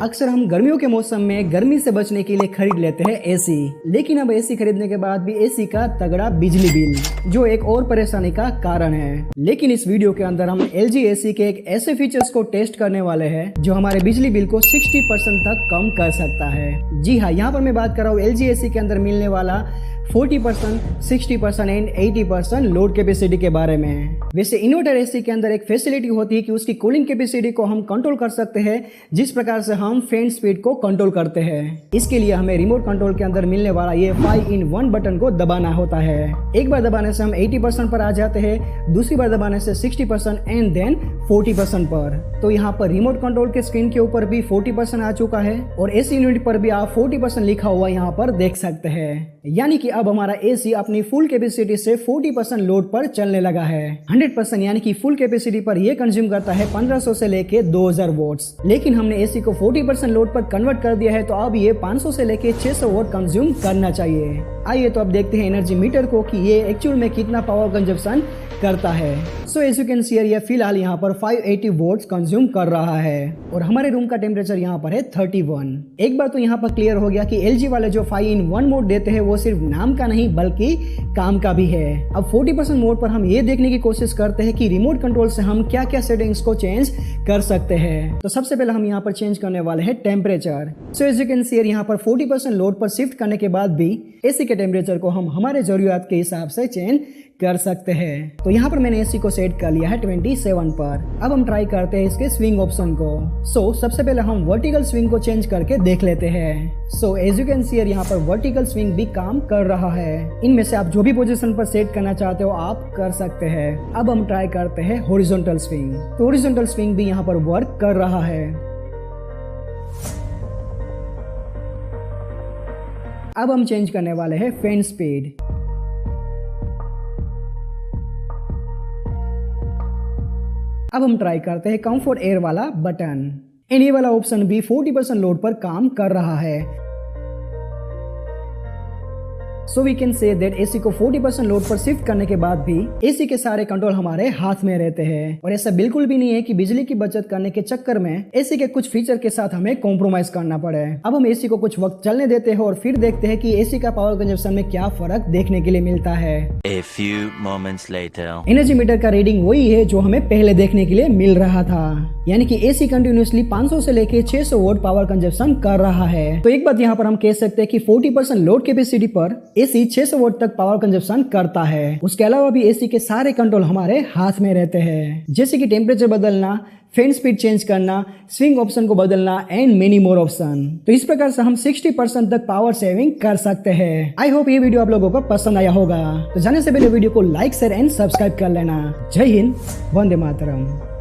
अक्सर हम गर्मियों के मौसम में गर्मी से बचने के लिए खरीद लेते हैं एसी, लेकिन अब एसी खरीदने के बाद भी एसी का तगड़ा बिजली बिल, जो एक और परेशानी का कारण है। लेकिन इस वीडियो के अंदर हम LG एसी के एक ऐसे फीचर्स को टेस्ट करने वाले हैं जो हमारे बिजली बिल को 60% तक कम कर सकता है। जी हाँ, यहाँ पर मैं बात कर रहा हूँ LG एसी के अंदर मिलने वाला 40%, 60% एंड 80% लोड कैपेसिटी के बारे में। वैसे इन्वर्टर एसी के अंदर एक फैसिलिटी होती है कि उसकी कूलिंग कैपेसिटी को हम कंट्रोल कर सकते हैं, जिस प्रकार से हम फैन स्पीड को कंट्रोल करते हैं। इसके लिए हमें रिमोट कंट्रोल के अंदर मिलने वाला ये 5-in-1 बटन को दबाना होता है। एक बार दबाने से हम 80% पर आ जाते हैं, दूसरी बार दबाने से 60% एंड देन 40% पर। तो यहाँ पर रिमोट कंट्रोल के स्क्रीन के ऊपर भी 40% आ चुका है और एसी यूनिट पर भी आप 40% लिखा हुआ यहाँ पर देख सकते हैं। यानी कि अब हमारा एसी अपनी फुल कैपेसिटी से 40% लोड पर चलने लगा है। 100% यानी कि फुल कैपेसिटी पर यह कंज्यूम करता है 1500 से लेके 2000 वोट्स। लेकिन हमने एसी को 40% लोड पर कन्वर्ट कर दिया है, तो अब ये 500 से लेके 600 वोट कंज्यूम करना चाहिए। आइए तो अब देखते हैं एनर्जी मीटर को कि ये एक्चुअल में कितना पावर कंजप्शन करता है। So as you can see ये फिलहाल यहाँ पर 580 वोट्स कंज्यूम कर रहा है और हमारे रूम का टेम्परेचर यहाँ पर है 31। एक बार तो यहाँ पर क्लियर हो गया कि LG वाले जो 5-in-1 मोड देते हैं वो सिर्फ नाम का नहीं बल्कि काम का भी है। अब 40% मोड पर हम ये देखने की कोशिश करते हैं कि रिमोट कंट्रोल से हम क्या क्या सेटिंग्स को चेंज कर सकते हैं। तो सबसे पहले हम यहाँ पर चेंज करने वाले हैं temperature. So as you can see यहाँ पर 40% लोड पर शिफ्ट करने के बाद भी एसी के टेम्परेचर को हम हमारे जरूरत के हिसाब से चेंज कर सकते हैं। तो यहाँ पर मैंने एसी को सेट कर लिया है 27 पर। अब हम ट्राई करते हैं इसके स्विंग ऑप्शन को। सो सबसे पहले हम वर्टिकल स्विंग को चेंज करके देख लेते हैं। So as you can see यहाँ पर वर्टिकल स्विंग भी काम कर रहा है। इनमें से आप जो भी पोजीशन पर सेट करना चाहते हो आप कर सकते हैं। अब हम ट्राई करते हैं हॉरिजॉन्टल स्विंग। तो हॉरिजॉन्टल स्विंग भी यहाँ पर वर्क कर रहा है। अब हम चेंज करने वाले हैं फैन स्पीड। अब हम ट्राई करते हैं कंफर्ट एयर वाला बटन। एंड ये वाला ऑप्शन भी 40% लोड पर काम कर रहा है। So we can say that AC को 40% लोड पर शिफ्ट करने के बाद भी एसी के सारे कंट्रोल हमारे हाथ में रहते हैं। और ऐसा बिल्कुल भी नहीं है कि बिजली की बचत करने के चक्कर में एसी के कुछ फीचर के साथ हमें कॉम्प्रोमाइज करना पड़े। अब हम एसी को कुछ वक्त चलने देते हैं और फिर देखते हैं कि एसी का पावर कंजप्शन में क्या फर्क देखने के लिए मिलता है। A few moments later. Energy meter का रीडिंग वही है जो हमें पहले देखने के लिए मिल रहा था, यानी कि एसी कंटिन्यूसली 500 से लेके 600 वोट पावर कंजप्शन कर रहा है। तो एक बात यहाँ पर हम कह सकते हैं कि 40% लोड कैपेसिटी पर एसी 600 वोट तक पावर कंजप्शन करता है। उसके अलावा भी एसी के सारे कंट्रोल हमारे हाथ में रहते हैं, जैसे कि टेम्परेचर बदलना, फैन स्पीड चेंज करना, स्विंग ऑप्शन को बदलना एंड मेनी मोर ऑप्शन। तो इस प्रकार से हम 60% तक पावर सेविंग कर सकते हैं। आई होप ये वीडियो आप लोगों को पसंद आया होगा। तो जाने से पहले वीडियो को लाइक, शेयर एंड सब्सक्राइब कर लेना। जय हिंद, वंदे मातरम।